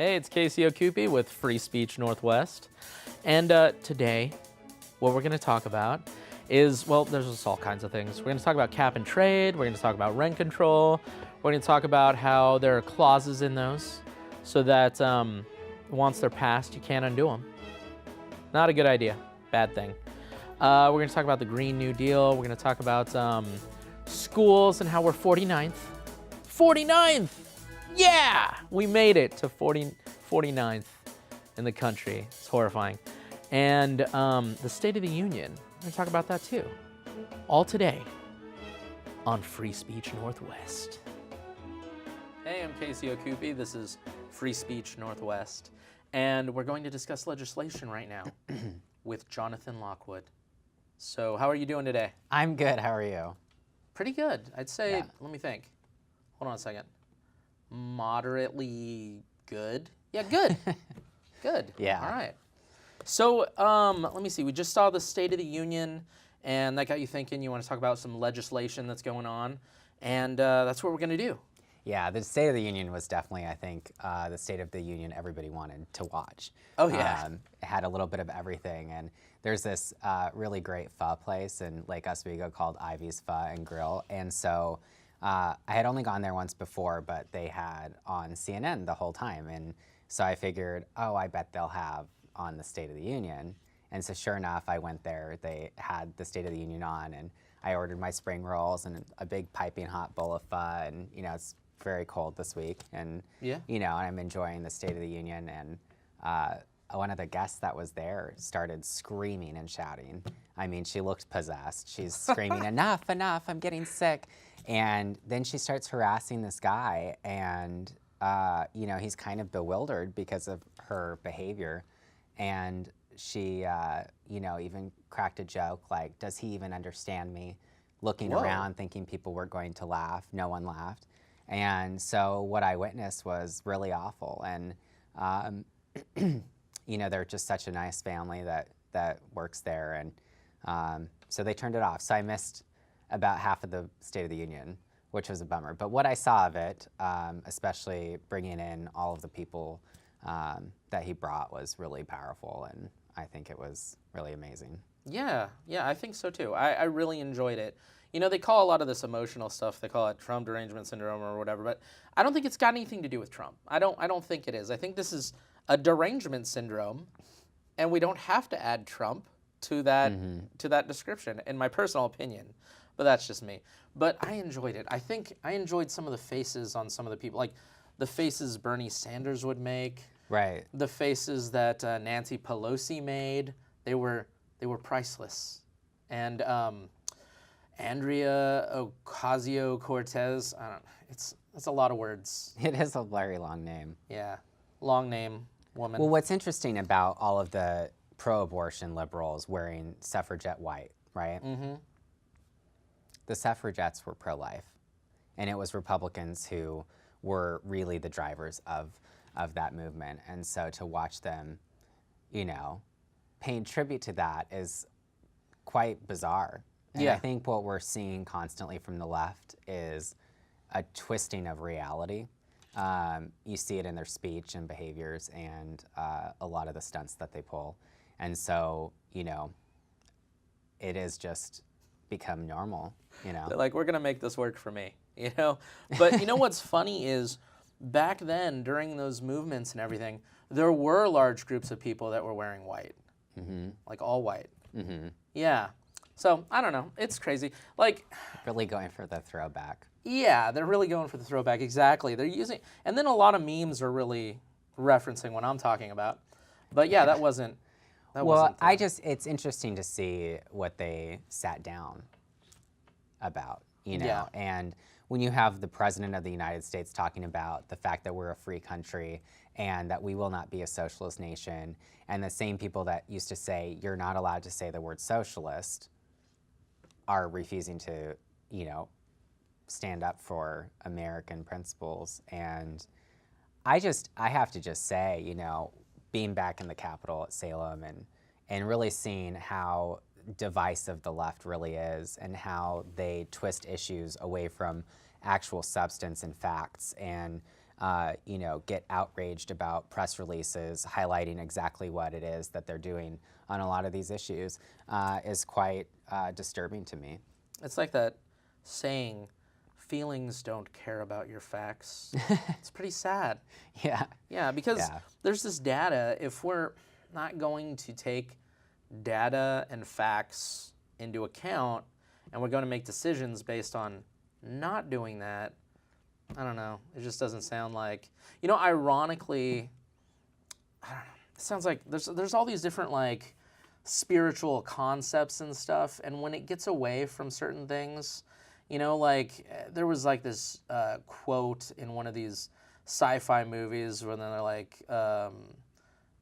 Hey, it's Cascio with Free Speech Northwest. And today, what we're going to talk about is, well, there's just all kinds of things. We're going to talk about cap and trade. We're going to talk about rent control. We're going to talk about how there are clauses in those so that once they're passed, you can't undo them. Not a good idea. Bad thing. We're going to talk about the Green New Deal. We're going to talk about schools and how we're 49th. 49th! Yeah! We made it to 49th in the country. It's horrifying. And the State of the Union. We're going to talk about that too. All today on Free Speech Northwest. Hey, I'm Cascio. This is Free Speech Northwest. And we're going to discuss legislation right now with Jonathan Lockwood. So how are you doing today? I'm good. How are you? Pretty good. I'd say, let me think. Hold on a second. Moderately good? Yeah, good. Good. Yeah. All right. So let me see. We just saw the State of the Union, and that got you thinking you want to talk about some legislation that's going on, and that's what we're going to do. Yeah, the State of the Union was definitely, I think, the State of the Union everybody wanted to watch. Oh, yeah. It had a little bit of everything, and there's this really great pho place in Lake Oswego called Ivy's Pho and Grill, and so I had only gone there once before, but they had on CNN the whole time, and so I figured, oh, I bet they'll have on the State of the Union, and so sure enough, I went there. They had the State of the Union on, and I ordered my spring rolls and a big piping hot bowl of pho, and it's very cold this week, and and I'm enjoying the State of the Union, and one of the guests that was there started screaming and shouting. I mean, she looked possessed. She's screaming, enough, enough, I'm getting sick. And then she starts harassing this guy, and he's kind of bewildered because of her behavior. And she, even cracked a joke like, does he even understand me? Looking around, thinking people were going to laugh. No one laughed. And so what I witnessed was really awful. And, they're just such a nice family that works there. And so they turned it off. So I missed about half of the State of the Union, which was a bummer. But what I saw of it, especially bringing in all of the people that he brought, was really powerful. And I think it was really amazing. Yeah, I think so too. I really enjoyed it. They call a lot of this emotional stuff, they call it Trump derangement syndrome or whatever, but I don't think it's got anything to do with Trump. I don't think it is. I think this is a derangement syndrome, and we don't have to add Trump to that description, in my personal opinion. But that's just me. But I enjoyed it. I think I enjoyed some of the faces on some of the people, like the faces Bernie Sanders would make. Right. The faces that Nancy Pelosi made. They were priceless. And Andrea Ocasio-Cortez. It's a lot of words. It is a very long name. Yeah, long name woman. Well, what's interesting about all of the pro-abortion liberals wearing suffragette white, right? Mm-hmm. The suffragettes were pro-life, and it was Republicans who were really the drivers of that movement. And so to watch them, paying tribute to that is quite bizarre. And I think what we're seeing constantly from the left is a twisting of reality. You see it in their speech and behaviors and a lot of the stunts that they pull. And so, it is just become normal, They're like, we're going to make this work for me, But what's funny is back then, during those movements and everything, there were large groups of people that were wearing white, like all white. Mm-hmm. Yeah. So, I don't know. It's crazy. Like, really going for the throwback. Yeah, they're really going for the throwback. Exactly. They're using, and then a lot of memes are really referencing what I'm talking about. But yeah, that wasn't. It's interesting to see what they sat down about, Yeah. And when you have the President of the United States talking about the fact that we're a free country and that we will not be a socialist nation, and the same people that used to say you're not allowed to say the word socialist are refusing to, stand up for American principles. And I have to just say, being back in the Capitol at Salem and really seeing how divisive the left really is and how they twist issues away from actual substance and facts. And get outraged about press releases highlighting exactly what it is that they're doing on a lot of these issues is quite disturbing to me. It's like that saying, feelings don't care about your facts. It's pretty sad. Yeah. Yeah, because there's this data. If we're not going to take data and facts into account and we're going to make decisions based on not doing that, I don't know. It just doesn't sound like, ironically, I don't know. It sounds like there's all these different like spiritual concepts and stuff, and when it gets away from certain things, like there was like this quote in one of these sci-fi movies where they're like,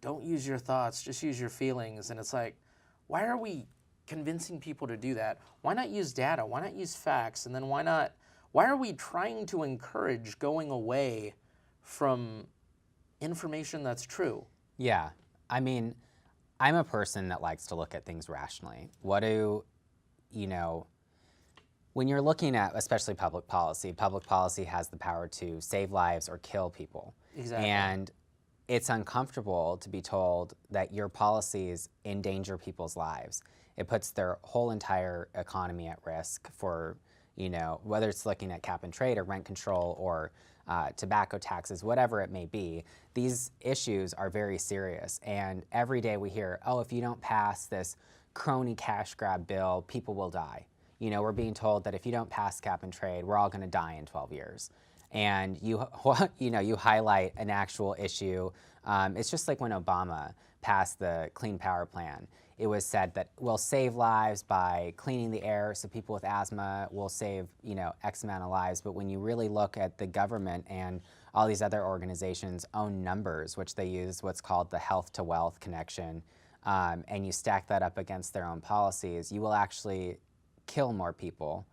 don't use your thoughts, just use your feelings. And it's like, why are we convincing people to do that? Why not use data? Why not use facts? And then why are we trying to encourage going away from information that's true? Yeah. I mean, I'm a person that likes to look at things rationally. When you're looking at especially public policy has the power to save lives or kill people. Exactly. And it's uncomfortable to be told that your policies endanger people's lives. It puts their whole entire economy at risk for, whether it's looking at cap and trade or rent control or tobacco taxes, whatever it may be. These issues are very serious. And every day we hear, oh, if you don't pass this crony cash grab bill, people will die. We're being told that if you don't pass cap and trade, we're all going to die in 12 years. And you highlight an actual issue. It's just like when Obama passed the Clean Power Plan. It was said that we'll save lives by cleaning the air, so people with asthma will save, X amount of lives. But when you really look at the government and all these other organizations' own numbers, which they use what's called the health to wealth connection, and you stack that up against their own policies, you will actually kill more people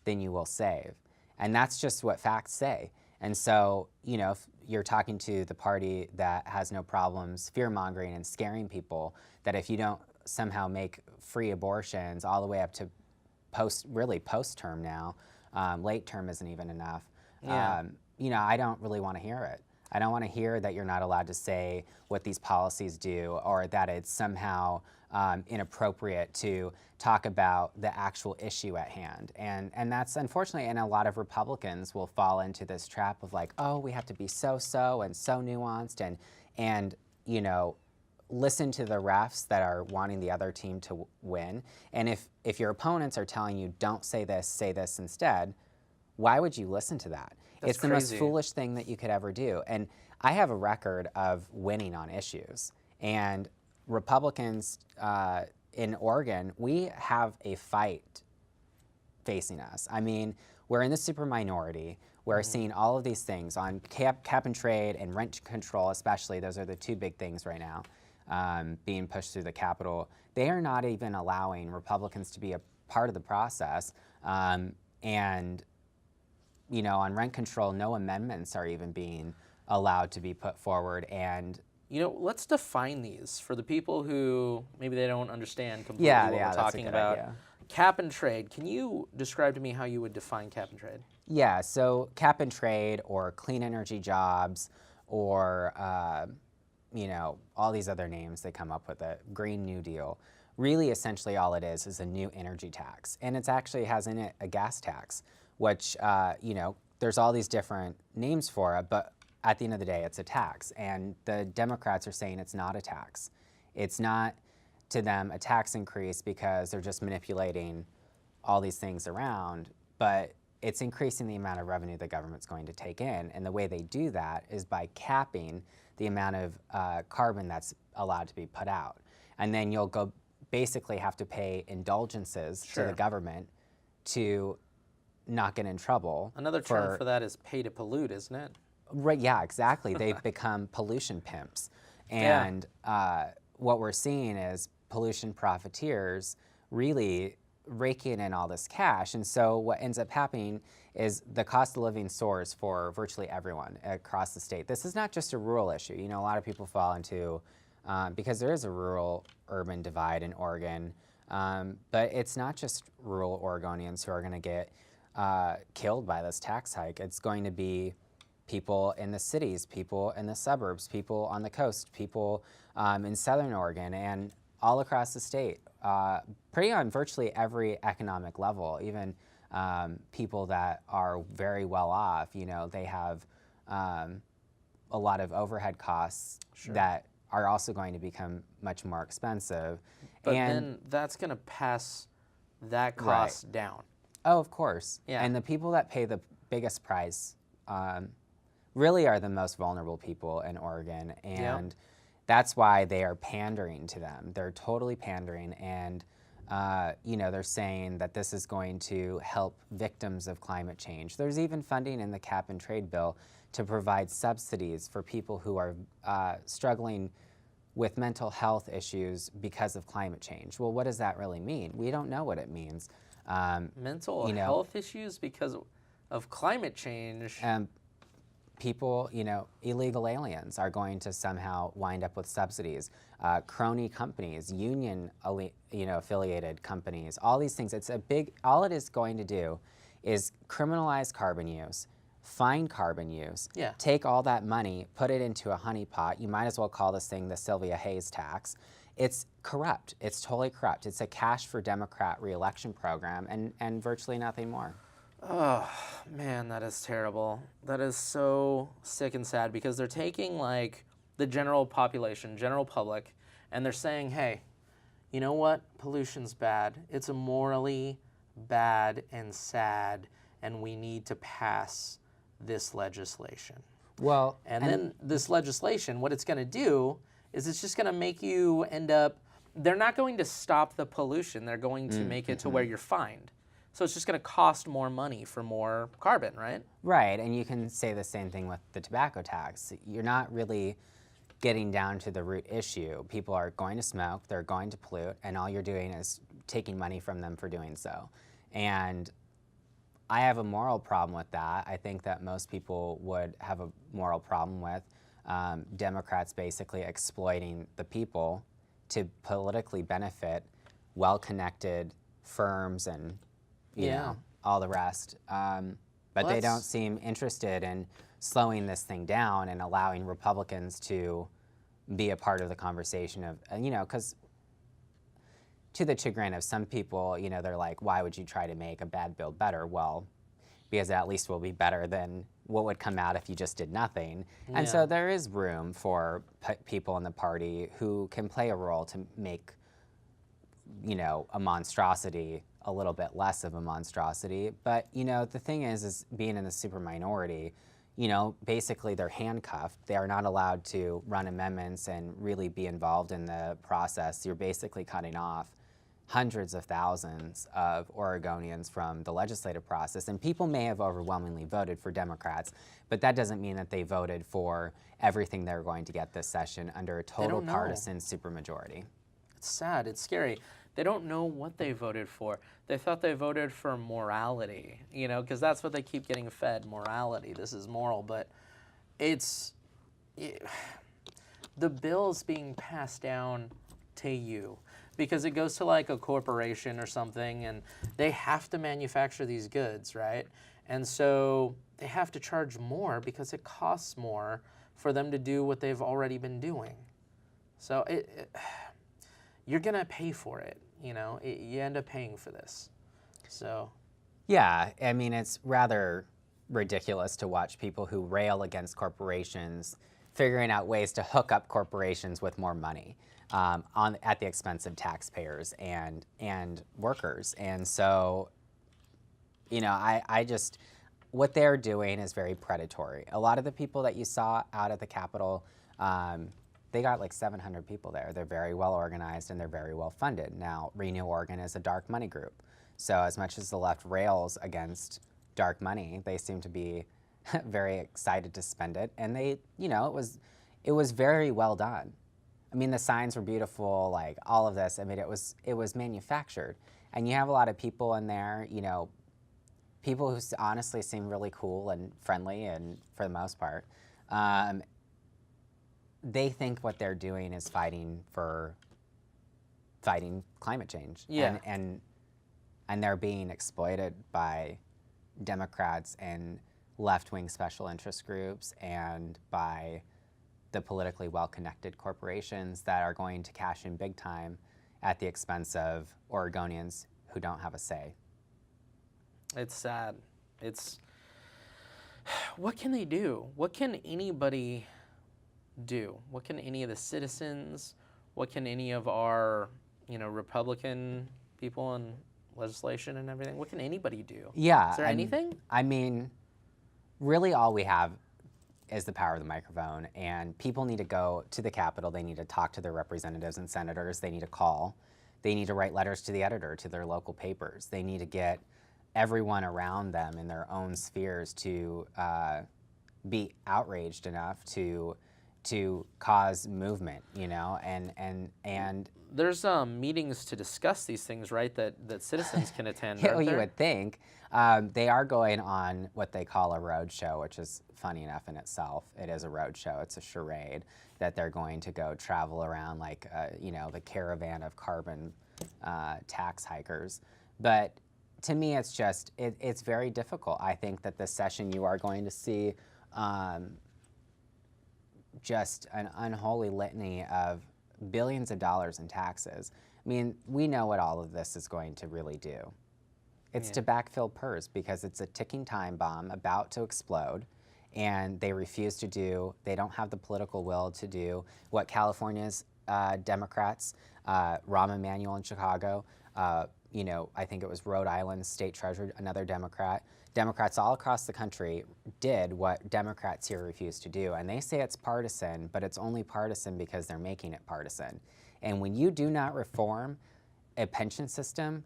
than you will save. And that's just what facts say. And so, if you're talking to the party that has no problems fear-mongering and scaring people, that if you don't somehow make free abortions all the way up to post-term now, late term isn't even enough, Yeah. I don't really want to hear it. I don't want to hear that you're not allowed to say what these policies do, or that it's somehow inappropriate to talk about the actual issue at hand. And that's unfortunately, and a lot of Republicans will fall into this trap of like, oh, we have to be so and so nuanced and listen to the refs that are wanting the other team to win. And if your opponents are telling you, don't say this instead, why would you listen to that? It's the most foolish thing that you could ever do. And I have a record of winning on issues. And Republicans in Oregon, we have a fight facing us. I mean, we're in the super minority. We're seeing all of these things on cap and trade and rent control especially. Those are the two big things right now being pushed through the Capitol. They are not even allowing Republicans to be a part of the process. And on rent control, no amendments are even being allowed to be put forward. And let's define these for the people who maybe they don't understand completely what we're talking about. Idea. Cap and trade. Can you describe to me how you would define cap and trade? Yeah, so cap and trade or clean energy jobs or, all these other names they come up with, a Green New Deal. Really, essentially all it is a new energy tax. And it actually has in it a gas tax, which, there's all these different names for it, but at the end of the day, it's a tax. And the Democrats are saying it's not a tax. It's not, to them, a tax increase because they're just manipulating all these things around, but it's increasing the amount of revenue the government's going to take in. And the way they do that is by capping the amount of carbon that's allowed to be put out. And then you'll basically have to pay indulgences to the government to not get in trouble. Another term for that is pay to pollute, isn't it? Right, yeah, exactly. They've become pollution pimps. And what we're seeing is pollution profiteers really raking in all this cash. And so what ends up happening is the cost of living soars for virtually everyone across the state. This is not just a rural issue. A lot of people fall into, because there is a rural-urban divide in Oregon, but it's not just rural Oregonians who are going to get killed by this tax hike. It's going to be people in the cities, people in the suburbs, people on the coast, people in Southern Oregon, and all across the state, pretty on virtually every economic level, even people that are very well off, you know, they have a lot of overhead costs that are also going to become much more expensive. But then that's going to pass that cost down. Oh, of course. Yeah. And the people that pay the biggest price really are the most vulnerable people in Oregon. And that's why they are pandering to them. They're totally pandering. And, you know, they're saying that this is going to help victims of climate change. There's even funding in the cap and trade bill to provide subsidies for people who are struggling with mental health issues because of climate change. Well, what does that really mean? We don't know what it means. Mental health issues because of climate change. People, you know, illegal aliens are going to somehow wind up with subsidies. Crony companies, union, you know, affiliated companies, all these things. It's a big, all it is going to do is criminalize carbon use, fine carbon use, take all that money, put it into a honeypot. You might as well call this thing the Sylvia Hayes tax. It's corrupt. It's totally corrupt. It's a cash for Democrat reelection program and virtually nothing more. Oh, man, that is terrible. That is so sick and sad because they're taking like the general population, general public, and they're saying, hey, you know what? Pollution's bad. It's morally bad and sad, and we need to pass this legislation. Well, and then this legislation, what it's going to do is it's just going to make you end up, they're not going to stop the pollution. They're going to make it to where you're fined. So it's just going to cost more money for more carbon, right? Right, and you can say the same thing with the tobacco tax. You're not really getting down to the root issue. People are going to smoke, they're going to pollute, and all you're doing is taking money from them for doing so. And I have a moral problem with that. I think that most people would have a moral problem with Democrats basically exploiting the people to politically benefit well-connected firms and you know, all the rest. But they don't seem interested in slowing this thing down and allowing Republicans to be a part of the conversation of, you know, because to the chagrin of some people, you know, they're like, why would you try to make a bad bill better? Well, because it at least will be better than what would come out if you just did nothing. And so there is room for people in the party who can play a role to make, you know, a monstrosity a little bit less of a monstrosity. But, you know, the thing is being in the super minority, you know, basically they're handcuffed. They are not allowed to run amendments and really be involved in the process. You're basically cutting off hundreds of thousands of Oregonians from the legislative process. And people may have overwhelmingly voted for Democrats, but that doesn't mean that they voted for everything they're going to get this session under a total partisan supermajority. It's sad. It's scary. They don't know what they voted for. They thought they voted for morality, you know, because that's what they keep getting fed, morality. This is moral, but the bill's being passed down to you because it goes to like a corporation or something, and they have to manufacture these goods, right? And so they have to charge more because it costs more for them to do what they've already been doing. So you're going to pay for it. You know, you end up paying for this. So, yeah, I mean, it's rather ridiculous to watch people who rail against corporations figuring out ways to hook up corporations with more money at the expense of taxpayers and workers. And so, you know, I just, what they're doing is very predatory. A lot of the people that you saw out at the Capitol, they got like 700 people there. They're very well organized and they're very well funded. Now, Renew Oregon is a dark money group. So as much as the left rails against dark money, they seem to be very excited to spend it. And they, you know, it was very well done. I mean, the signs were beautiful, like all of this. I mean, it was manufactured. And you have a lot of people in there, you know, people who honestly seem really cool and friendly and for the most part. They think what they're doing is fighting climate change. Yeah. And they're being exploited by Democrats and left-wing special interest groups and by the politically well-connected corporations that are going to cash in big time at the expense of Oregonians who don't have a say. It's sad. What can they do? What can anybody do? What can any of the citizens, what can any of our, Republican people in legislation and everything, what can anybody do? Yeah. Is there anything? I mean, really all we have is the power of the microphone, and people need to go to the Capitol. They need to talk to their representatives and senators. They need to call. They need to write letters to the editor, to their local papers. They need to get everyone around them in their own spheres to be outraged enough to cause movement, and there's meetings to discuss these things, right? That citizens can attend. Yeah, well, you would think. They are going on what they call a road show, which is funny enough in itself. It is a road show. It's a charade that they're going to go travel around like, the caravan of carbon tax hikers. But to me, it's just, it's very difficult. I think that this session you are going to see just an unholy litany of billions of dollars in taxes. I mean, we know what all of this is going to really do. It's to backfill PERS because it's a ticking time bomb about to explode, and they refuse to do, they don't have the political will to do what California's Democrats, Rahm Emanuel in Chicago, I think it was Rhode Island's state treasurer, another Democrat. Democrats all across the country did what Democrats here refuse to do. And they say it's partisan, but it's only partisan because they're making it partisan. And when you do not reform a pension system,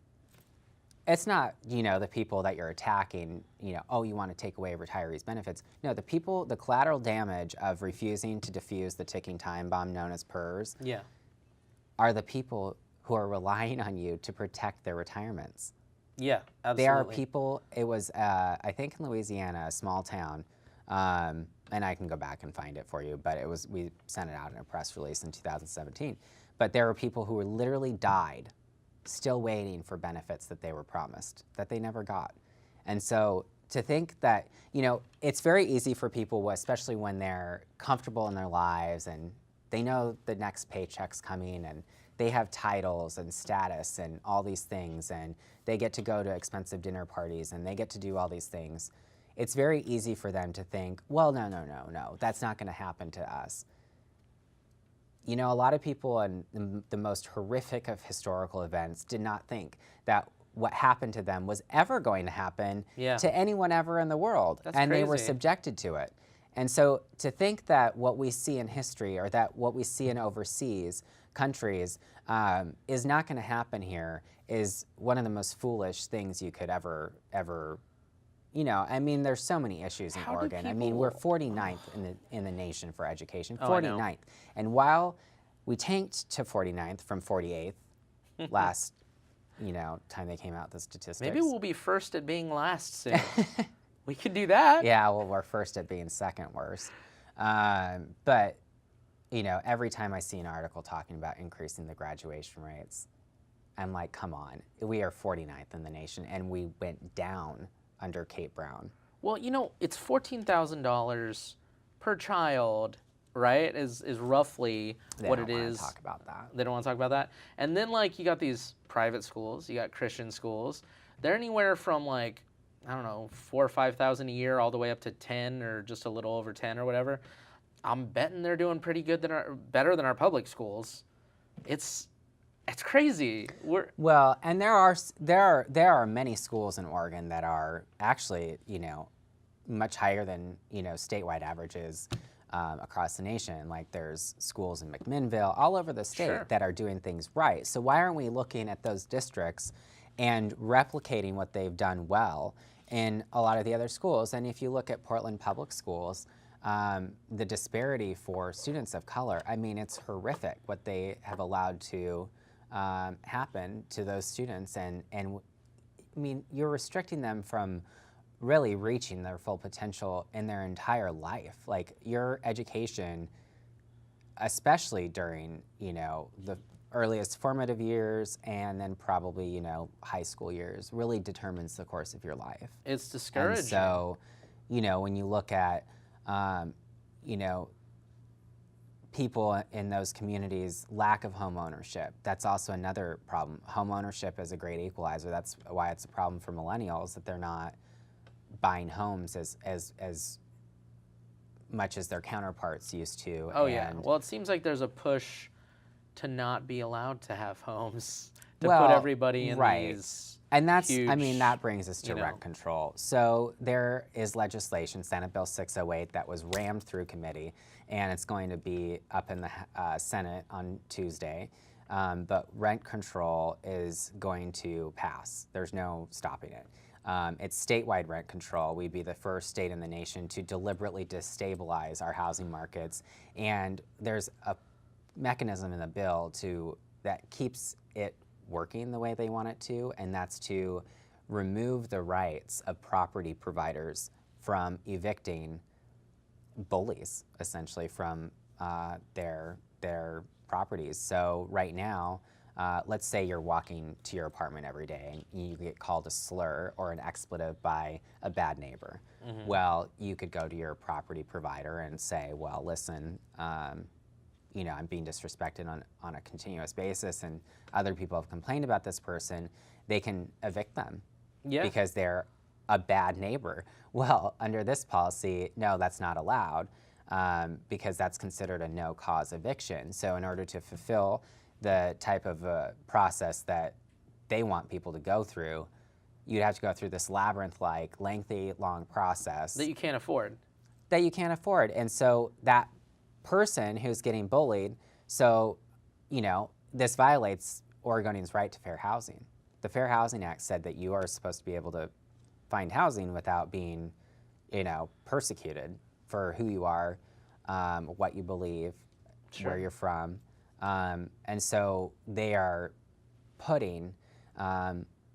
it's not, the people that you're attacking, oh, you want to take away retirees' benefits. No, the people, the collateral damage of refusing to defuse the ticking time bomb known as PERS are the people who are relying on you to protect their retirements. Yeah, absolutely. They are people, it was, I think in Louisiana, a small town, and I can go back and find it for you, but we sent it out in a press release in 2017. But there were people who were literally died still waiting for benefits that they were promised, that they never got. And so to think that, it's very easy for people, especially when they're comfortable in their lives and they know the next paycheck's coming and they have titles and status and all these things, and they get to go to expensive dinner parties and they get to do all these things. It's very easy for them to think, well, no, that's not going to happen to us. A lot of people in the most horrific of historical events did not think that what happened to them was ever going to happen to anyone ever in the world. That's and crazy. They were subjected to it. And so to think that what we see in history or that what we see in overseas countries is not going to happen here is one of the most foolish things you could ever, there's so many issues in Oregon. I mean, we're 49th in the nation for education, 49th. And while we tanked to 49th from 48th last, time they came out with the statistics. Maybe we'll be first at being last soon. We could do that. Yeah, well, we're first at being second worst. But, every time I see an article talking about increasing the graduation rates, I'm like, come on. We are 49th in the nation, and we went down under Kate Brown. Well, it's $14,000 per child, right? Is roughly what it is. They don't want to talk about that. They don't want to talk about that. And then, you got these private schools, you got Christian schools. They're anywhere from, I don't know, $4,000 or $5,000 a year, all the way up to 10 or just a little over 10 or whatever. I'm betting they're doing pretty good, better than our public schools. It's crazy. Well, and there are many schools in Oregon that are actually, much higher than, statewide averages across the nation. Like there's schools in McMinnville, all over the state that are doing things right. So why aren't we looking at those districts and replicating what they've done well in a lot of the other schools? And if you look at Portland Public Schools, the disparity for students of color, it's horrific what they have allowed to happen to those students. And you're restricting them from really reaching their full potential in their entire life. Like your education, especially during, the earliest formative years and then probably, high school years, really determines the course of your life. It's discouraging. And so, you know, when you look at, you know, people in those communities' lack of home ownership, that's also another problem. Home ownership is a great equalizer. That's why it's a problem for millennials, that they're not buying homes as much as their counterparts used to. Oh, yeah. Well, it seems like there's a push to not be allowed to have homes, to put Well, everybody in right. these And that's, huge, I mean, that brings us to you know. rent control. So there is legislation, Senate Bill 608, that was rammed through committee, and it's going to be up in the Senate on Tuesday. But rent control is going to pass. There's no stopping it. It's statewide rent control. We'd be the first state in the nation to deliberately destabilize our housing markets. And there's a mechanism in the bill that keeps it working the way they want it to, and that's to remove the rights of property providers from evicting bullies, essentially, from their properties. So right now, let's say you're walking to your apartment every day and you get called a slur or an expletive by a bad neighbor. Mm-hmm. Well, you could go to your property provider and say, well, listen, you know, I'm being disrespected on a continuous basis, and other people have complained about this person. They can evict them because they're a bad neighbor. Well, under this policy, no, that's not allowed because that's considered a no-cause eviction. So in order to fulfill the type of process that they want people to go through, you'd have to go through this labyrinth-like, lengthy, long process. That you can't afford. That you can't afford. And so that person who's getting bullied, so, you know, this violates Oregonians' right to fair housing. The Fair Housing Act said that you are supposed to be able to find housing without being, you know, persecuted for who you are, what you believe, where you're from. And so they are putting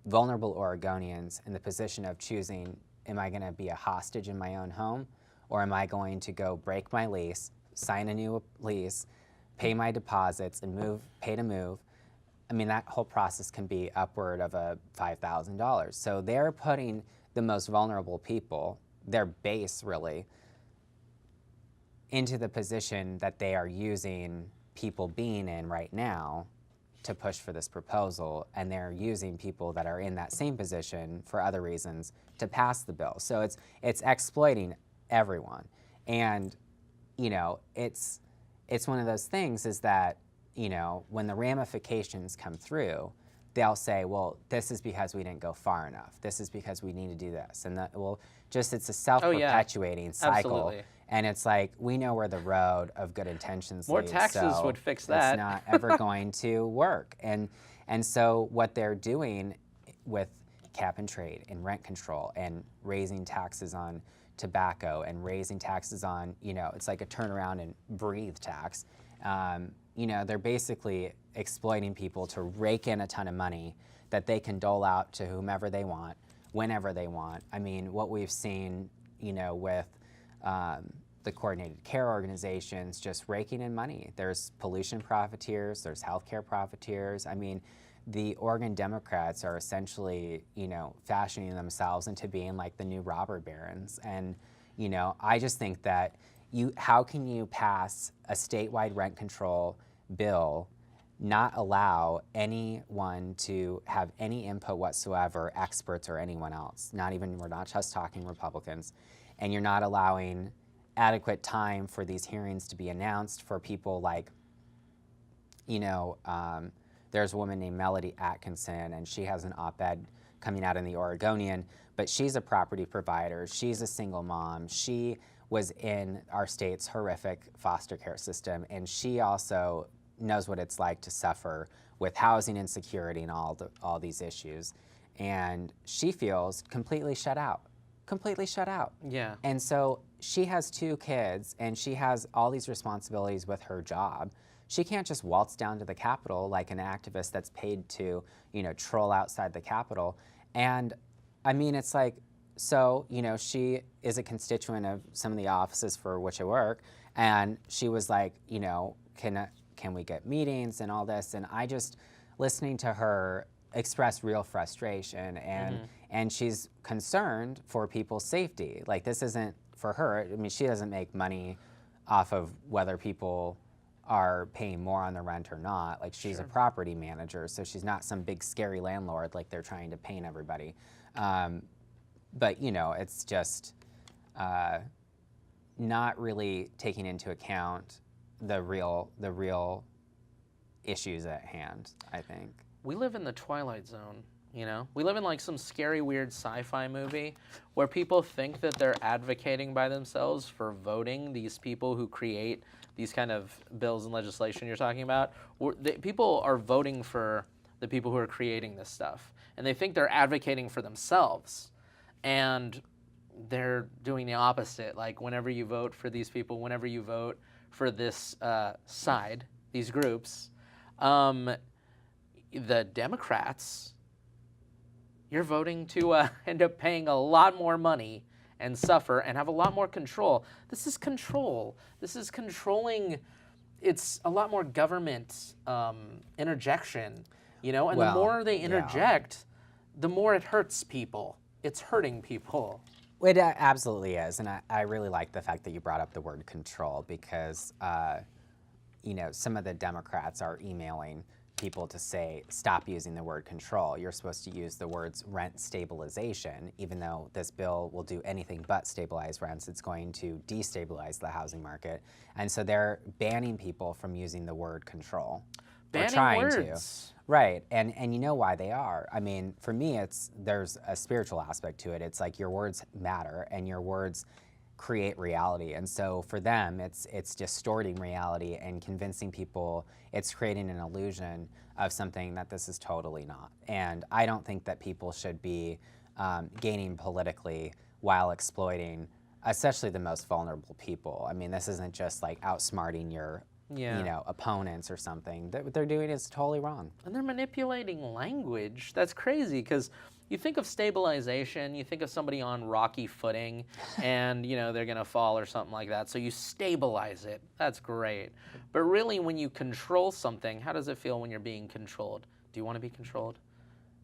vulnerable Oregonians in the position of choosing, am I going to be a hostage in my own home, or am I going to go break my lease, sign a new lease, pay my deposits, and pay to move? I mean, that whole process can be upward of $5,000. So they're putting the most vulnerable people, their base really, into the position that they are using people being in right now to push for this proposal, and they're using people that are in that same position for other reasons to pass the bill. So it's exploiting everyone. And, you know, it's one of those things is that, you know, when the ramifications come through, they'll say, well, this is because we didn't go far enough. This is because we need to do this. And that, well, just it's a self-perpetuating cycle. Absolutely. And it's like, we know where the road of good intentions More leads, taxes so would fix that. It's not ever going to work. And so what they're doing with cap and trade and rent control and raising taxes on tobacco and raising taxes on, you know, it's like a turnaround and breathe tax. You know, they're basically exploiting people to rake in a ton of money that they can dole out to whomever they want, whenever they want. I mean, what we've seen, you know, with the coordinated care organizations just raking in money. There's pollution profiteers, there's healthcare profiteers. I mean, the Oregon Democrats are essentially, you know, fashioning themselves into being like the new robber barons. And, you know, I just think that how can you pass a statewide rent control bill, not allow anyone to have any input whatsoever, experts or anyone else, we're not just talking Republicans, and you're not allowing adequate time for these hearings to be announced for people like, you know, there's a woman named Melody Atkinson, and she has an op-ed coming out in the Oregonian, but she's a property provider, she's a single mom, she was in our state's horrific foster care system, and she also knows what it's like to suffer with housing insecurity and all these issues. And she feels completely shut out. Yeah. And so she has 2 kids, and she has all these responsibilities with her job. She can't just waltz down to the Capitol like an activist that's paid to, you know, troll outside the Capitol. And I mean, it's like, so, you know, she is a constituent of some of the offices for which I work, and she was like, you know, can we get meetings and all this? And I just, listening to her express real frustration and and she's concerned for people's safety. Like, this isn't for her. I mean, she doesn't make money off of whether people are paying more on the rent or not. Like, she's a property manager, so she's not some big scary landlord like they're trying to paint everybody. But you know, it's just not really taking into account the real issues at hand, I think. We live in the Twilight Zone, you know? We live in like some scary, weird sci-fi movie where people think that they're advocating by themselves for voting, these people who create these kind of bills and legislation you're talking about. People are voting for the people who are creating this stuff, and they think they're advocating for themselves. And they're doing the opposite. Like, whenever you vote for these people, whenever you vote for this side, these groups, the Democrats, you're voting to end up paying a lot more money and suffer and have a lot more control. This is control. This is controlling. It's a lot more government interjection, you know? And the more they interject, the more it hurts people. It's hurting people. It absolutely is, and I really like the fact that you brought up the word control, because you know, some of the Democrats are emailing people to say, stop using the word control. You're supposed to use the words rent stabilization, even though this bill will do anything but stabilize rents. It's going to destabilize the housing market. And so they're banning people from using the word control. Banning words. Right, and you know why they are. I mean, for me, there's a spiritual aspect to it. It's like your words matter, and your words create reality. And so for them, it's distorting reality and convincing people. It's creating an illusion of something that this is totally not. And I don't think that people should be gaining politically while exploiting, especially the most vulnerable people. I mean, this isn't just like outsmarting your you know, opponents or something. What they're doing is totally wrong. And they're manipulating language. That's crazy, because you think of stabilization, you think of somebody on rocky footing, and you know, they're gonna fall or something like that. So you stabilize it. That's great. But really, when you control something, how does it feel when you're being controlled? Do you want to be controlled?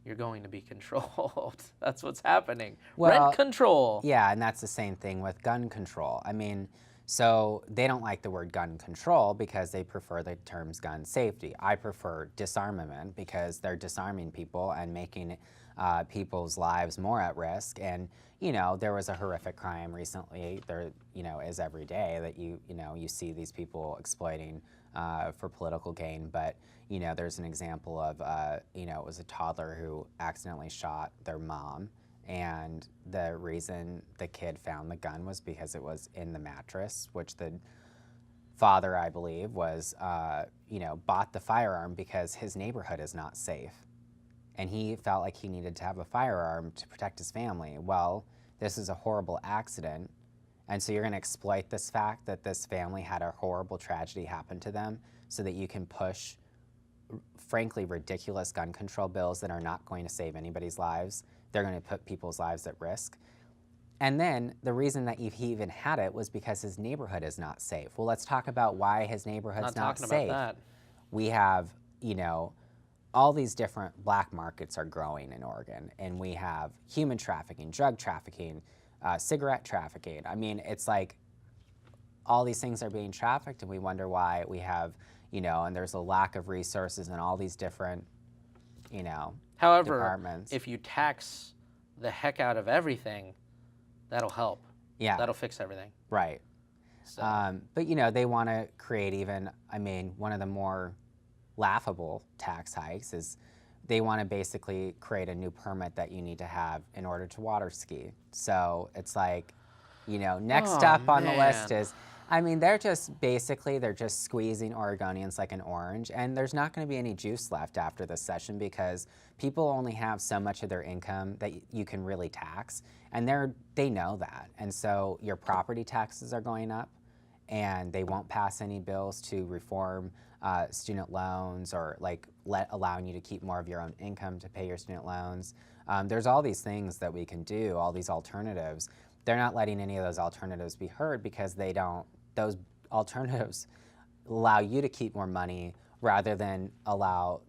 You're going to be controlled. That's what's happening. Well, Rent control. Yeah, and that's the same thing with gun control. I mean, so they don't like the word gun control because they prefer the terms gun safety. I prefer disarmament because they're disarming people and making people's lives more at risk. And you know, there was a horrific crime recently. There, you know, is every day that you see these people exploiting for political gain. But you know, there's an example of you know, it was a toddler who accidentally shot their mom. And the reason the kid found the gun was because it was in the mattress, which the father, I believe, was, you know, bought the firearm because his neighborhood is not safe. And he felt like he needed to have a firearm to protect his family. Well, this is a horrible accident. And so you're going to exploit this fact that this family had a horrible tragedy happen to them so that you can push, frankly, ridiculous gun control bills that are not going to save anybody's lives. They're going to put people's lives at risk. And then the reason that he even had it was because his neighborhood is not safe. Well, let's talk about why his neighborhood's not safe. About that. We have, you know, all these different black markets are growing in Oregon, and we have human trafficking, drug trafficking, cigarette trafficking. I mean, it's like all these things are being trafficked, and we wonder why we have, you know, and there's a lack of resources in all these different, you know, However, departments. If you tax the heck out of everything, that'll help. Yeah. That'll fix everything. Right. So. But, you know, they want to create even, I mean, one of the more laughable tax hikes is they want to basically create a new permit that you need to have in order to water ski. So it's like, you know, next up on the list is, I mean, they're just squeezing Oregonians like an orange, and there's not going to be any juice left after this session because people only have so much of their income that you can really tax, and they know that. And so your property taxes are going up, and they won't pass any bills to reform student loans or like allowing you to keep more of your own income to pay your student loans. There's all these things that we can do, all these alternatives. They're not letting any of those alternatives be heard because those alternatives allow you to keep more money rather than allow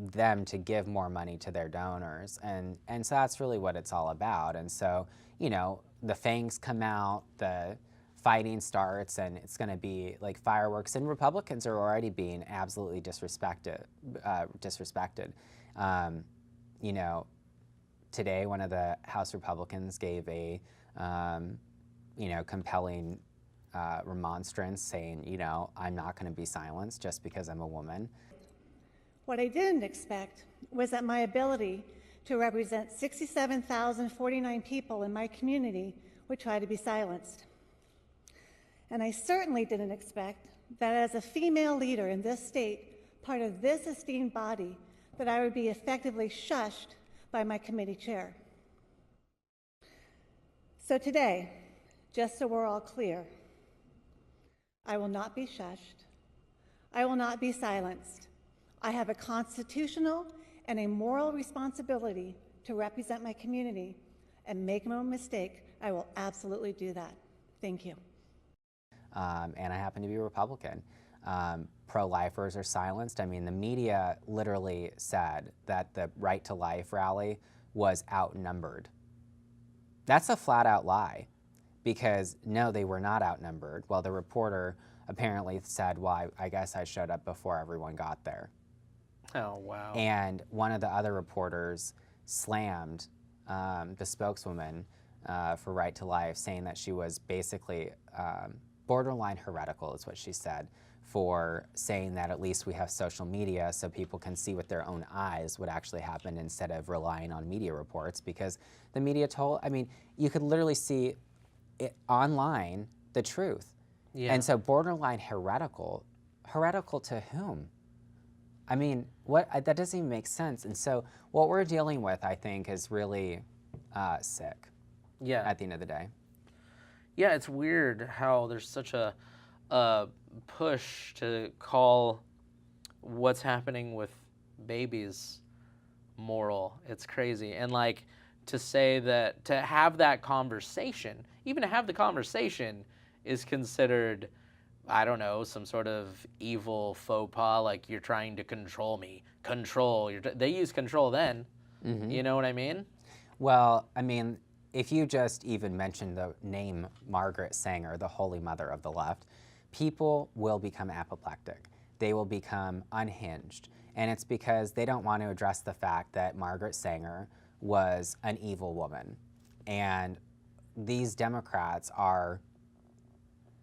them to give more money to their donors, and so that's really what it's all about. And so, you know, the fangs come out, the fighting starts, and it's going to be like fireworks. And Republicans are already being absolutely disrespected. You know, today one of the House Republicans gave a you know, compelling remonstrance, saying, you know, I'm not going to be silenced just because I'm a woman. What I didn't expect was that my ability to represent 67,049 people in my community would try to be silenced. And I certainly didn't expect that as a female leader in this state, part of this esteemed body, that I would be effectively shushed by my committee chair. So today, just so we're all clear, I will not be shushed. I will not be silenced. I have a constitutional and a moral responsibility to represent my community, and make no mistake, I will absolutely do that. Thank you. And I happen to be a Republican. Pro-lifers are silenced. I mean, the media literally said that the Right to Life rally was outnumbered. That's a flat-out lie, because no, they were not outnumbered. Well, the reporter apparently said, well, I guess I showed up before everyone got there. Oh, wow. And one of the other reporters slammed the spokeswoman for Right to Life, saying that she was basically borderline heretical, is what she said, for saying that at least we have social media so people can see with their own eyes what actually happened instead of relying on media reports, because the media told, I mean, you could literally see it online, the truth. Yeah. And so borderline heretical to whom? I mean, that doesn't even make sense. And so what we're dealing with, I think, is really sick. Yeah. At the end of the day. Yeah, it's weird how there's such a push to call what's happening with babies moral. It's crazy. And like to say that, to have that conversation, even to have the conversation is considered, I don't know, some sort of evil faux pas, like you're trying to control me. Control. They use control then. Mm-hmm. You know what I mean? Well, I mean, if you just even mention the name Margaret Sanger, the holy mother of the left, people will become apoplectic. They will become unhinged. And it's because they don't want to address the fact that Margaret Sanger was an evil woman. And these Democrats are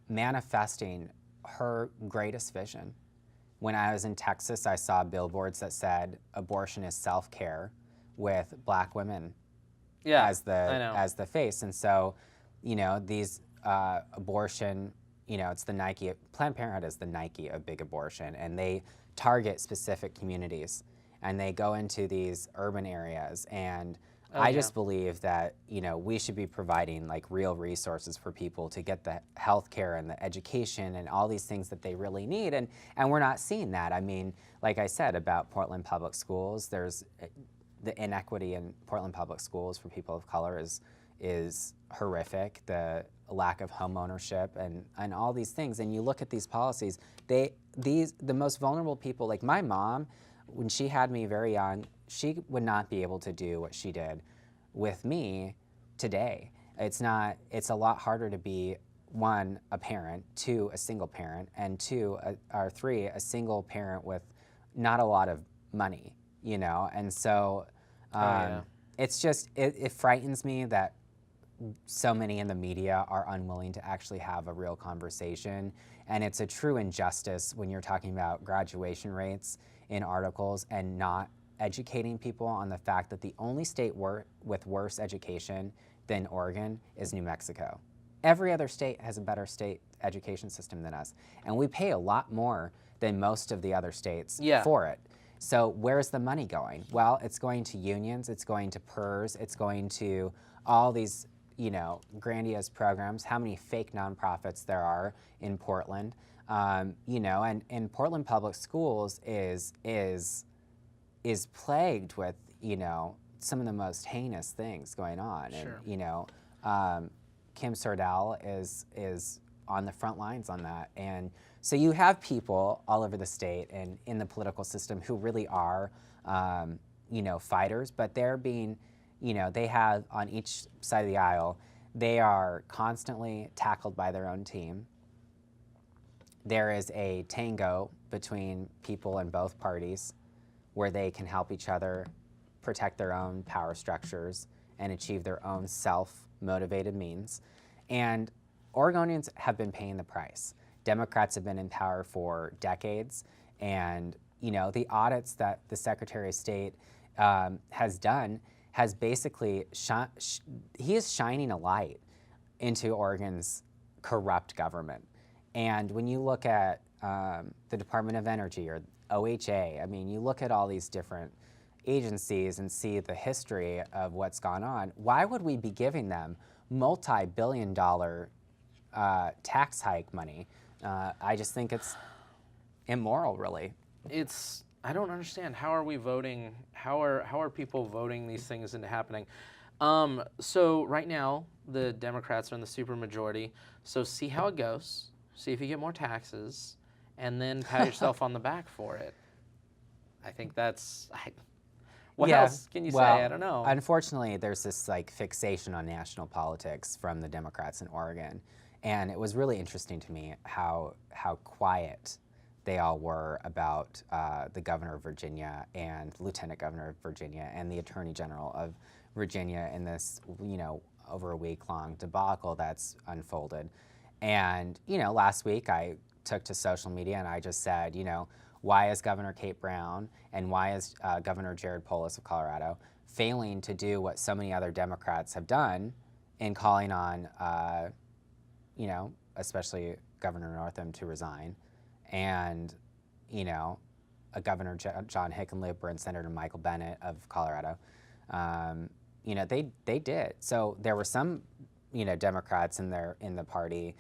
manifesting her greatest vision. When I was in Texas, I saw billboards that said abortion is self-care with black women as the face. And so, you know, these abortion, you know, it's the Nike, Planned Parenthood is the Nike of big abortion, and they target specific communities, and they go into these urban areas. And I just believe that, you know, we should be providing like real resources for people to get the health care and the education and all these things that they really need. And we're not seeing that. I mean, like I said about Portland Public Schools, there's the inequity in Portland Public Schools for people of color is horrific. The lack of home ownership and all these things. And you look at these policies, the most vulnerable people, like my mom, when she had me very young, she would not be able to do what she did with me today. It's a lot harder to be, one, a parent, two, a single parent, and two, or three, a single parent with not a lot of money, you know? And so it's just, it frightens me that so many in the media are unwilling to actually have a real conversation. And it's a true injustice when you're talking about graduation rates in articles and not educating people on the fact that the only state with worse education than Oregon is New Mexico. Every other state has a better state education system than us, and we pay a lot more than most of the other states for it. So where's the money going? Well, it's going to unions, it's going to PERS, it's going to all these, you know, grandiose programs, how many fake nonprofits there are in Portland, you know, and Portland Public Schools is plagued with, you know, some of the most heinous things going on. Sure. And, you know, Kim Sordell is on the front lines on that. And so you have people all over the state and in the political system who really are, fighters, but they're being, they have on each side of the aisle, they are constantly tackled by their own team. There is a tango between people in both parties where they can help each other protect their own power structures and achieve their own self-motivated means. And Oregonians have been paying the price. Democrats have been in power for decades, and the audits that the Secretary of State has done has basically, he is shining a light into Oregon's corrupt government. And when you look at the Department of Energy or OHA, I mean, you look at all these different agencies and see the history of what's gone on. Why would we be giving them multi-billion-dollar tax hike money? I just think it's immoral, really. I don't understand. How are we voting? How are people voting these things into happening? So right now, the Democrats are in the supermajority. So see how it goes. See if you get more taxes, and then pat yourself on the back for it. I think that's... What else can you say? I don't know. Unfortunately, there's this fixation on national politics from the Democrats in Oregon, and it was really interesting to me how quiet they all were about the governor of Virginia and lieutenant governor of Virginia and the attorney general of Virginia in this over a week-long debacle that's unfolded. And last week I took to social media and I just said, why is Governor Kate Brown and why is Governor Jared Polis of Colorado failing to do what so many other Democrats have done in calling on, especially Governor Northam to resign, and, Governor John Hickenlooper and Senator Michael Bennet of Colorado, they did. So there were some, Democrats in the party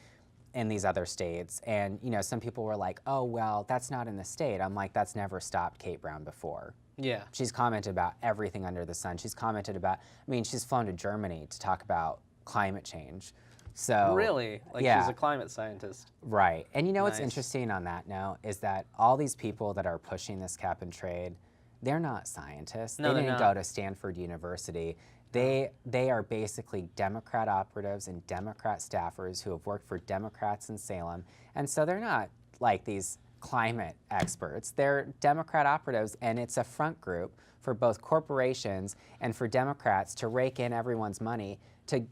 in these other states, and some people were like, oh well, that's not in the state. I'm like, that's never stopped Kate Brown before. Yeah. She's commented about everything under the sun. She's commented about, she's flown to Germany to talk about climate change. So really? She's a climate scientist. Right. And what's Nice. interesting on that note is that all these people that are pushing this cap and trade, they're not scientists. No, they they're didn't not. go to Stanford University. They are basically Democrat operatives and Democrat staffers who have worked for Democrats in Salem. And so they're not like these climate experts. They're Democrat operatives, and it's a front group for both corporations and for Democrats to rake in everyone's money to,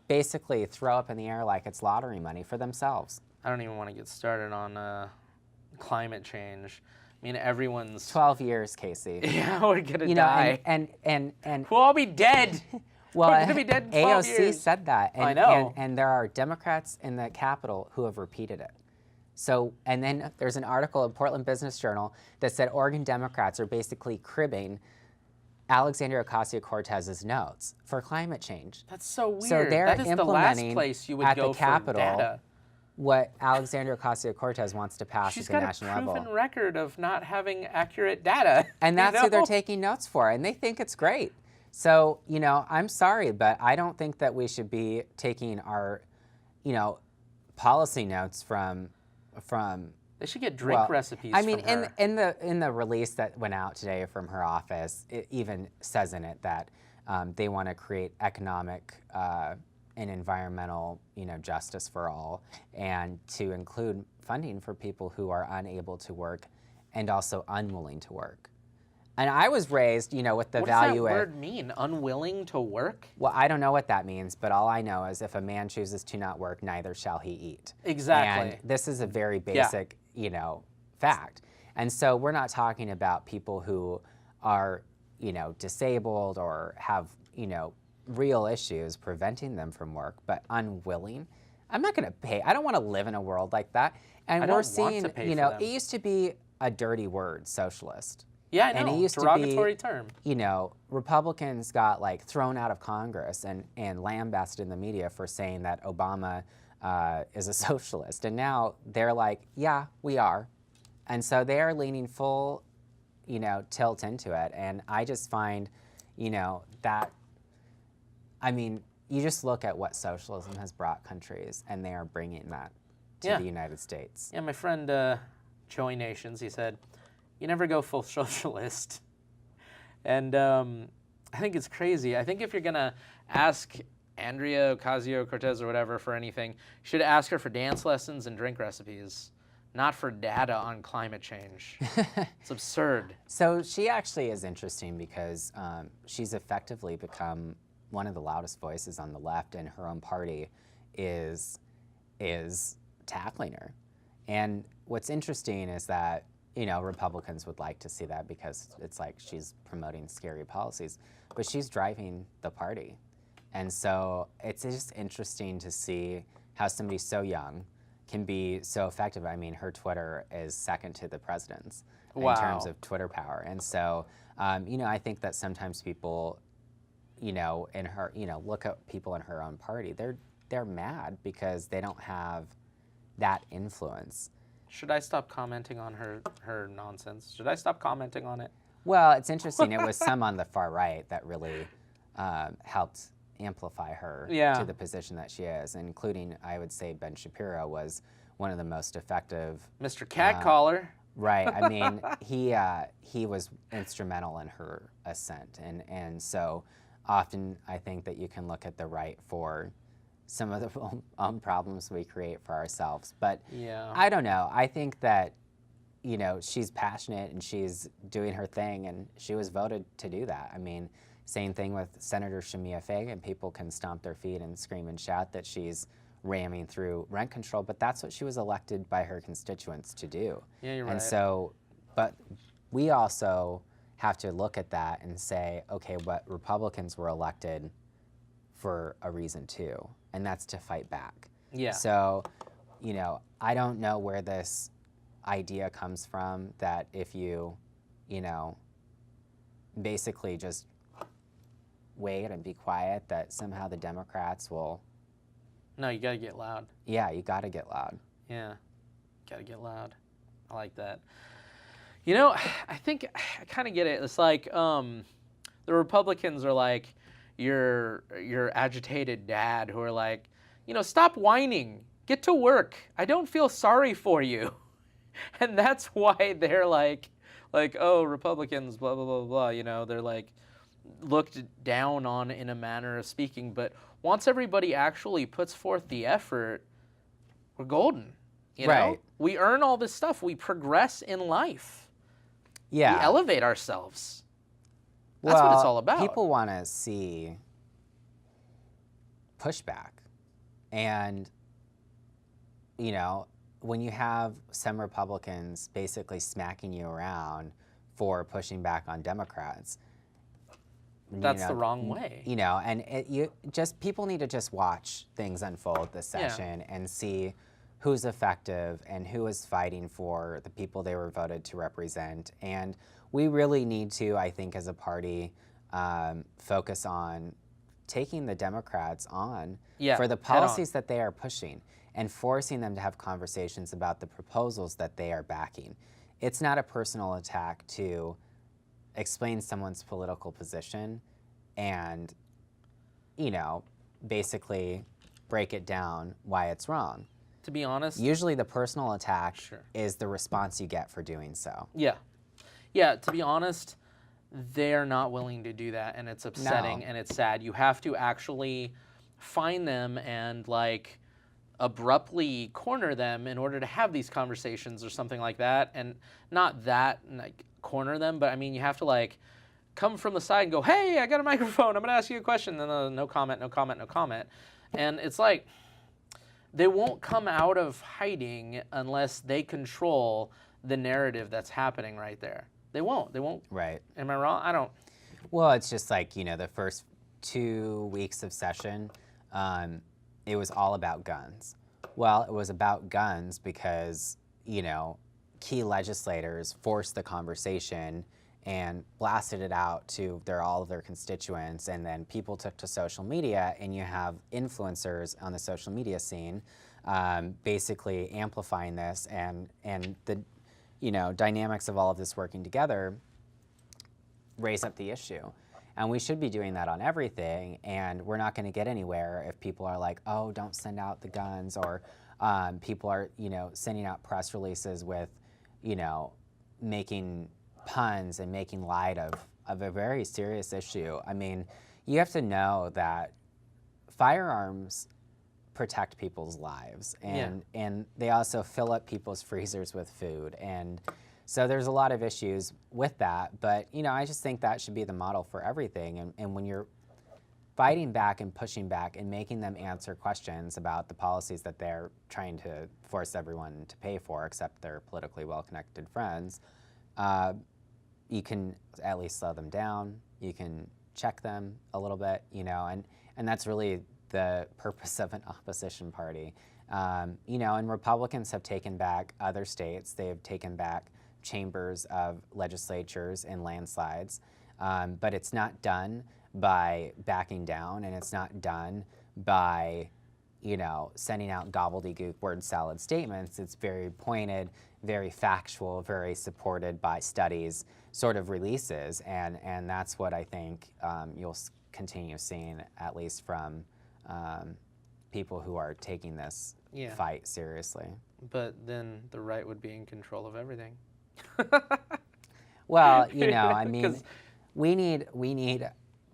basically throw up in the air like it's lottery money for themselves. I don't even want to get started on climate change. Everyone's 12 years, Casey. Yeah, we're gonna die. And We'll all be dead. well, we're gonna be dead in 12 AOC years. said that. And, I know. And there are Democrats in the Capitol who have repeated it. So, and then there's an article in Portland Business Journal that said Oregon Democrats are basically cribbing Alexandria Ocasio-Cortez's notes for climate change. That's so weird. So they're that is the last implementing place you would at go the Capitol for data. what Alexandria Ocasio-Cortez wants to pass She's at the got national a level. proven record of not having accurate data. And that's who they're taking notes for, and they think it's great. So, I'm sorry, but I don't think that we should be taking our, policy notes from. They should get drink recipes from her. in the release that went out today from her office, it even says in it that they want to create economic and environmental, justice for all, and to include funding for people who are unable to work and also unwilling to work. And I was raised, with the value. What does that word mean? Unwilling to work? Well, I don't know what that means, but all I know is if a man chooses to not work, neither shall he eat. Exactly. And this is a very basic, fact. And so we're not talking about people who are, disabled or have, real issues preventing them from work, but unwilling. I'm not going to pay. I don't want to live in a world like that. And I we're don't want seeing, to pay for them. it used to be a dirty word, socialist. Yeah, I know. And it used Derogatory to be, term. Republicans got thrown out of Congress and lambasted in the media for saying that Obama is a socialist. And now they're like, yeah, we are. And so they're leaning full, tilt into it. And I just find, that, you just look at what socialism has brought countries, and they are bringing that to Yeah. the United States. Yeah, my friend Joey Nations, he said, you never go full socialist. And I think it's crazy. I think if you're going to ask Andrea, Cascio, Cortes, or whatever for anything, you should ask her for dance lessons and drink recipes, not for data on climate change. It's absurd. So she actually is interesting because she's effectively become one of the loudest voices on the left, and her own party is tackling her. And what's interesting is that, Republicans would like to see that because it's like she's promoting scary policies, but she's driving the party. And so it's just interesting to see how somebody so young can be so effective. I mean, her Twitter is second to the president's in terms of Twitter power. And so, I think that sometimes people, in her, look at people in her own party, they're mad because they don't have that influence. Should I stop commenting on her nonsense? Should I stop commenting on it? Well, it's interesting. It was some on the far right that really helped amplify her to the position that she is, including, I would say, Ben Shapiro was one of the most effective. Mr. Catcaller. Right. I mean, he was instrumental in her ascent, and so often I think that you can look at the right for some of the problems we create for ourselves. But I don't know. I think that, she's passionate and she's doing her thing, and she was voted to do that. I mean, same thing with Senator Shamia Fagan. People can stomp their feet and scream and shout that she's ramming through rent control, but that's what she was elected by her constituents to do. Yeah, you're right. And so, but we also have to look at that and say, okay, but Republicans were elected for a reason too, and that's to fight back. Yeah. So, I don't know where this idea comes from that if you, basically just wait and be quiet, that somehow the Democrats will. No, you gotta get loud. Yeah, you gotta get loud. Yeah, gotta get loud. I like that. I think I kind of get it. It's like the Republicans are like your agitated dad who are like, stop whining, get to work. I don't feel sorry for you, and that's why they're like, oh, Republicans, blah blah blah blah. They're like looked down on in a manner of speaking. But once everybody actually puts forth the effort, we're golden. You know, we earn all this stuff. We progress in life. Yeah, we elevate ourselves. That's what it's all about. People want to see pushback. And, when you have some Republicans basically smacking you around for pushing back on Democrats. That's the wrong way. And people need to just watch things unfold this session and see who's effective and who is fighting for the people they were voted to represent. And we really need to, I think, as a party, focus on taking the Democrats on for the policies that they are pushing and forcing them to have conversations about the proposals that they are backing. It's not a personal attack to explain someone's political position and, basically break it down why it's wrong. To be honest, usually the personal attack is the response you get for doing so. Yeah, to be honest, they're not willing to do that, and it's upsetting and it's sad. You have to actually find them and abruptly corner them in order to have these conversations or something like that. And not that corner them, but I mean, you have to come from the side and go, hey, I got a microphone, I'm gonna ask you a question. And no comment, no comment, no comment. And it's like, they won't come out of hiding unless they control the narrative that's happening right there. They won't. Right. Am I wrong? I don't. Well, it's just the first 2 weeks of session, it was all about guns. Well, it was about guns because, key legislators forced the conversation and blasted it out to all of their constituents, and then people took to social media, and you have influencers on the social media scene basically amplifying this, and the dynamics of all of this working together raise up the issue. And we should be doing that on everything, and we're not going to get anywhere if people are like, oh, don't send out the guns, or people are, sending out press releases with, making puns and making light of a very serious issue. I mean, you have to know that firearms protect people's lives, and they also fill up people's freezers with food, and so there's a lot of issues with that. But I just think that should be the model for everything. And when you're fighting back and pushing back and making them answer questions about the policies that they're trying to force everyone to pay for, except their politically well-connected friends, you can at least slow them down. You can check them a little bit, and that's really the purpose of an opposition party. And Republicans have taken back other states. They have taken back chambers of legislatures in landslides, but it's not done by backing down, and it's not done by, sending out gobbledygook word salad statements. It's very pointed, very factual, very supported by studies sort of releases, and that's what I think you'll continue seeing, at least from people who are taking this fight seriously. But then the right would be in control of everything. Well, I mean, we need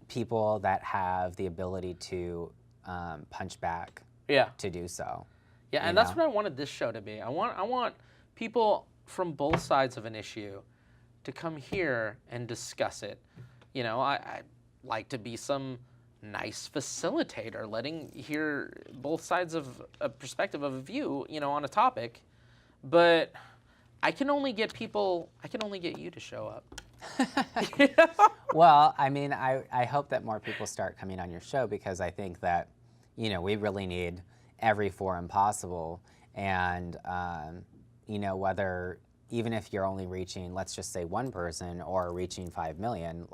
people that have the ability to punch back. To do so. Yeah, and that's what I wanted this show to be. I want people from both sides of an issue to come here and discuss it. I like to be some nice facilitator, hear both sides of a perspective of a view, on a topic. But I can only get you to show up. Well, I mean, I hope that more people start coming on your show, because I think that, we really need every forum possible. And, whether, even if you're only reaching, let's just say, one person, or reaching 5 million,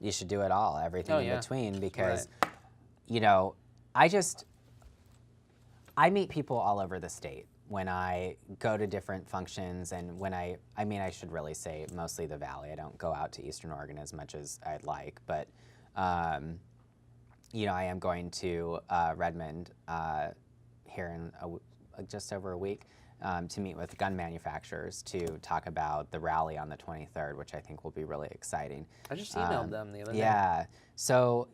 you should do it all, everything in between, because, I meet people all over the state when I go to different functions, and when I should really say mostly the Valley. I don't go out to Eastern Oregon as much as I'd like, but, I am going to Redmond here in just over a week to meet with gun manufacturers to talk about the rally on the 23rd, which I think will be really exciting. I just emailed them the other day. Yeah, so,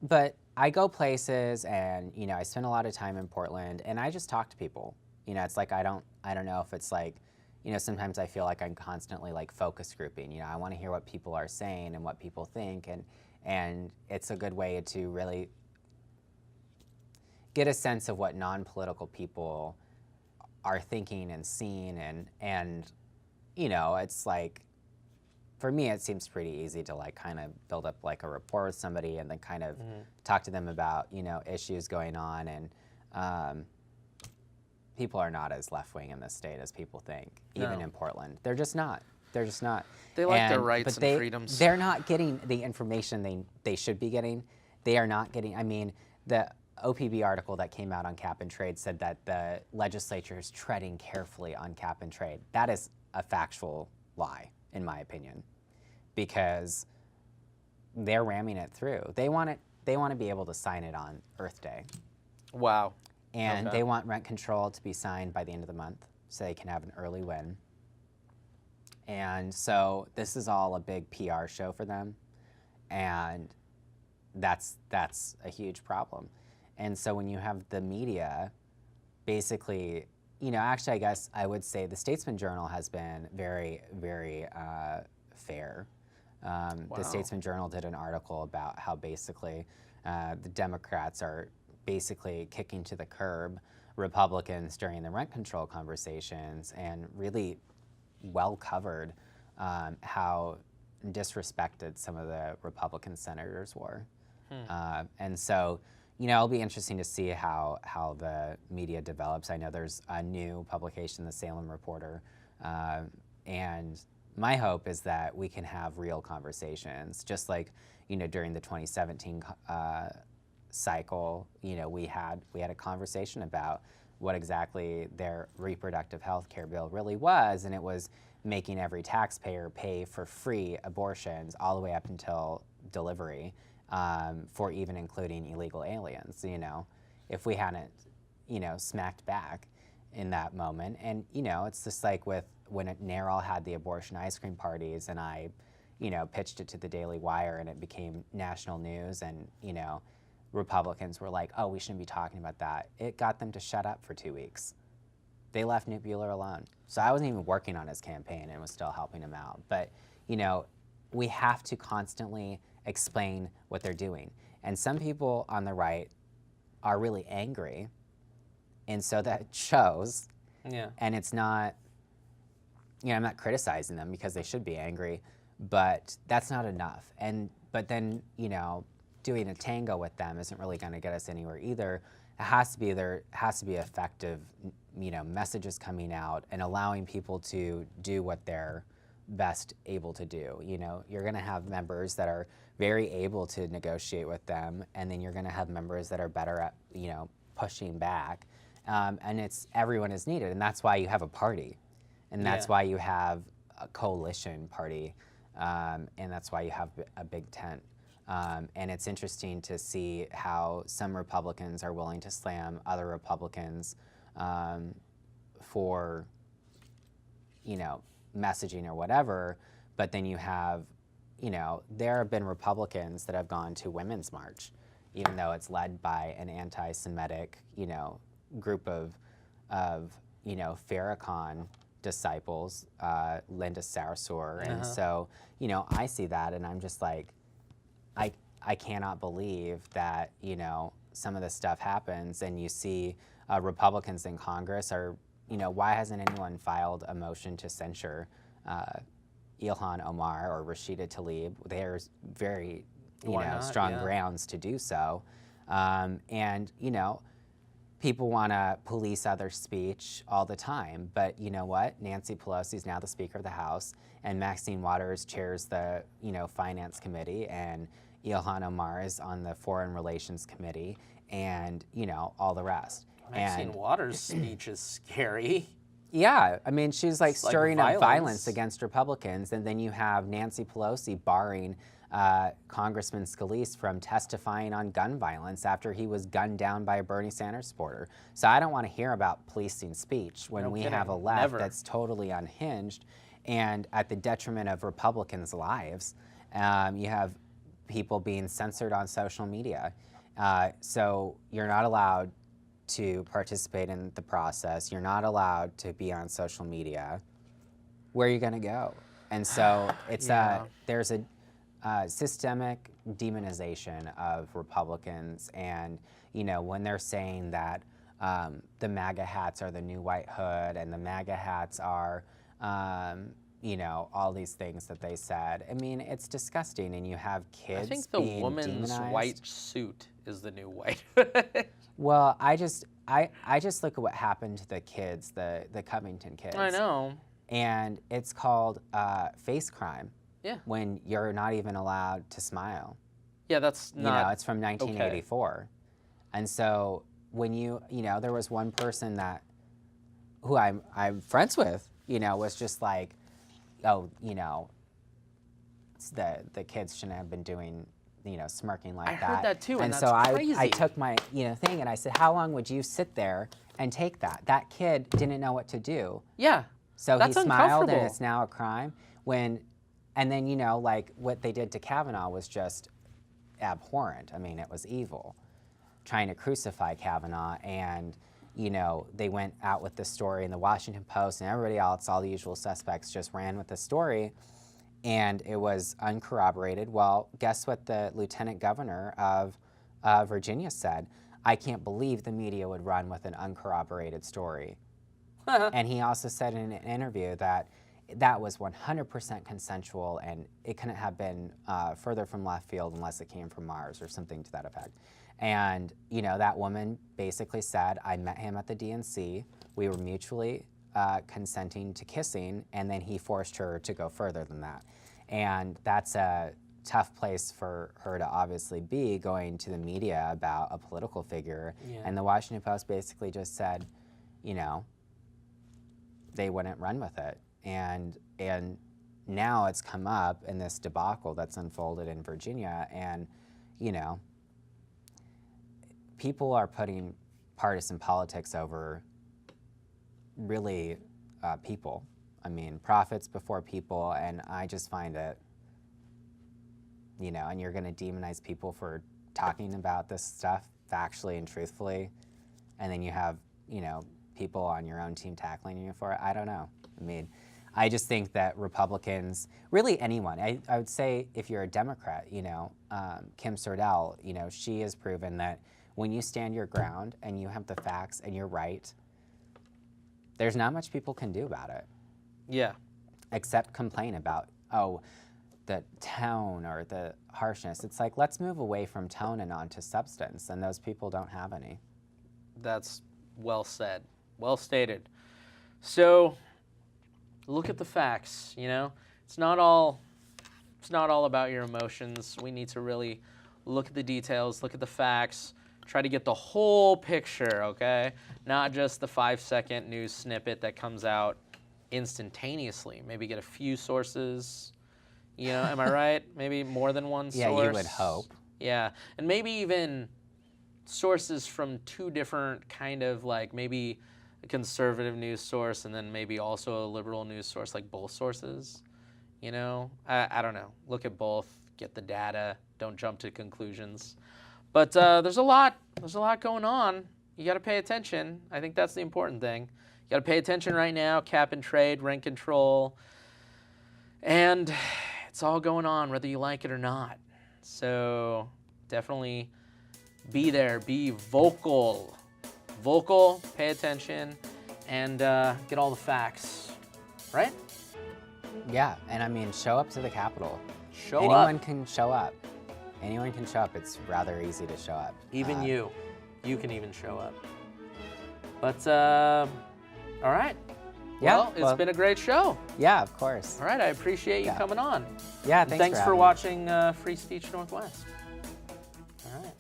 but I go places, and, I spend a lot of time in Portland, and I just talk to people. It's like I don't know if it's like, sometimes I feel like I'm constantly focus grouping. I want to hear what people are saying and what people think, and it's a good way to really get a sense of what non-political people are thinking and seeing, and it's like, for me, it seems pretty easy to kind of build up a rapport with somebody, and then kind of talk to them about issues going on, and people are not as left-wing in this state as people think, even in Portland. They're just not. They like their rights and freedoms. They're not getting the information they should be getting. They are not getting, I mean, the OPB article that came out on cap and trade said that the legislature is treading carefully on cap and trade. That is a factual lie, in my opinion, because they're ramming it through. They want to be able to sign it on Earth Day. Wow. And they want rent control to be signed by the end of the month, so they can have an early win. And so this is all a big PR show for them, and that's a huge problem. And so when you have the media, basically, actually, I guess I would say the Statesman Journal has been very, very fair. The Statesman Journal did an article about how basically the Democrats are basically kicking to the curb Republicans during the rent control conversations, and really well covered how disrespected some of the Republican senators were. And so, it'll be interesting to see how the media develops. I know there's a new publication, the Salem Reporter, and my hope is that we can have real conversations, just like, during the 2017 cycle, we had a conversation about what exactly their reproductive health care bill really was, and it was making every taxpayer pay for free abortions all the way up until delivery, for even including illegal aliens. You know, if we hadn't, you know, smacked back in that moment. And, you know, it's just like with when NARAL had the abortion ice cream parties, and I, you know, pitched it to the Daily Wire, and it became national news, and, you know, Republicans were like, oh, we shouldn't be talking about that. It got them to shut up for 2 weeks. They left Newt Buehler alone. So I wasn't even working on his campaign and was still helping him out. But, you know, we have to constantly explain what they're doing. And some people on the right are really angry, and so that shows. Yeah. And it's not, you know, I'm not criticizing them because they should be angry, but that's not enough. But then, you know, doing a tango with them isn't really going to get us anywhere either. There has to be effective, you know, messages coming out and allowing people to do what they're best able to do. You know, you're going to have members that are very able to negotiate with them, and then you're going to have members that are better at, you know, pushing back. And everyone is needed, and that's why you have a party, and that's why you have a coalition party, and that's why you have a big tent. And it's interesting to see how some Republicans are willing to slam other Republicans for, you know, messaging or whatever, but then you have, you know, there have been Republicans that have gone to Women's March, even though it's led by an anti-Semitic, you know, group of you know, Farrakhan disciples, Linda Sarsour, and so, you know, I see that and I'm just like, I cannot believe that, you know, some of this stuff happens, and you see Republicans in Congress are, you know, why hasn't anyone filed a motion to censure Ilhan Omar or Rashida Tlaib? There's very, you know, strong grounds to do so. And, you know, people want to police other speech all the time, but you know what? Nancy Pelosi is now the Speaker of the House, and Maxine Waters chairs the, you know, Finance Committee, and Ilhan Omar is on the Foreign Relations Committee, and, you know, all the rest. Maxine Waters' speech is scary. Yeah, I mean, she's like It's stirring like up violence against Republicans, and then you have Nancy Pelosi barring Congressman Scalise from testifying on gun violence after he was gunned down by a Bernie Sanders supporter. So I don't want to hear about policing speech when we have a left that's totally unhinged and at the detriment of Republicans' lives. You have people being censored on social media. So you're not allowed to participate in the process. You're not allowed to be on social media. Where are you going to go? And so it's there's a systemic demonization of Republicans, and you know, when they're saying that the MAGA hats are the new white hood, and the MAGA hats are you know, all these things that they said. I mean, it's disgusting, and you have kids being demonized. I think the woman's white suit is the new white. Well, I just look at what happened to the kids, the Covington kids. I know. And it's called face crime. Yeah. When you're not even allowed to smile. Yeah, that's not. You know, it's from 1984. Okay. And so when you know, there was one person who I'm friends with, you know, was just like, oh, you know, the kids shouldn't have been doing, you know, smirking like that. I heard that too, and that's so crazy. I took my, you know, thing, and I said, how long would you sit there and take that? That kid didn't know what to do. Yeah. So he smiled, and it's now a crime. And then, you know, like what they did to Cavanaugh was just abhorrent. I mean, it was evil, trying to crucify Cavanaugh. And, you know, they went out with this story in the Washington Post, and everybody else, all the usual suspects, just ran with the story. And it was uncorroborated. Well, guess what the lieutenant governor of Virginia said? I can't believe the media would run with an uncorroborated story. And he also said in an interview that was 100% consensual, and it couldn't have been further from left field unless it came from Mars or something to that effect. And, you know, that woman basically said, I met him at the DNC. We were mutually consenting to kissing, and then he forced her to go further than that. And that's a tough place for her to obviously be, going to the media about a political figure. Yeah. And the Washington Post basically just said, you know, they wouldn't run with it. And now it's come up in this debacle that's unfolded in Virginia, and, you know, people are putting partisan politics over really people. I mean, profits before people, and I just find it, you know, and you're going to demonize people for talking about this stuff factually and truthfully, and then you have, you know, people on your own team tackling you for it. I don't know. I mean, I just think that Republicans, really anyone, I would say if you're a Democrat, you know, Kim Sordell, you know, she has proven that when you stand your ground and you have the facts and you're right, there's not much people can do about it. Yeah. Except complain about, oh, the tone or the harshness. It's like, let's move away from tone and on to substance, and those people don't have any. That's well said. Well stated. So, look at the facts, you know? It's not all about your emotions. We need to really look at the details, look at the facts, try to get the whole picture, okay? Not just the 5-second news snippet that comes out instantaneously. Maybe get a few sources, you know, am I right? Maybe more than one source. Yeah, you would hope. Yeah, and maybe even sources from two different kind of, like, maybe a conservative news source and then maybe also a liberal news source, like both sources, you know? I don't know. Look at both, get the data, don't jump to conclusions. But there's a lot going on. You got to pay attention. I think that's the important thing. You got to pay attention right now, cap and trade, rent control, and it's all going on whether you like it or not. So definitely be there, be vocal, pay attention, and get all the facts, right? Yeah, and I mean, show up to the Capitol. Anyone can show up. Anyone can show up. It's rather easy to show up. Even you can even show up. But all right. Yeah, well, it's been a great show. Yeah, of course. All right, I appreciate you coming on. Yeah, and thanks for watching Free Speech Northwest. All right.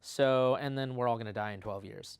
So, and then we're all going to die in 12 years.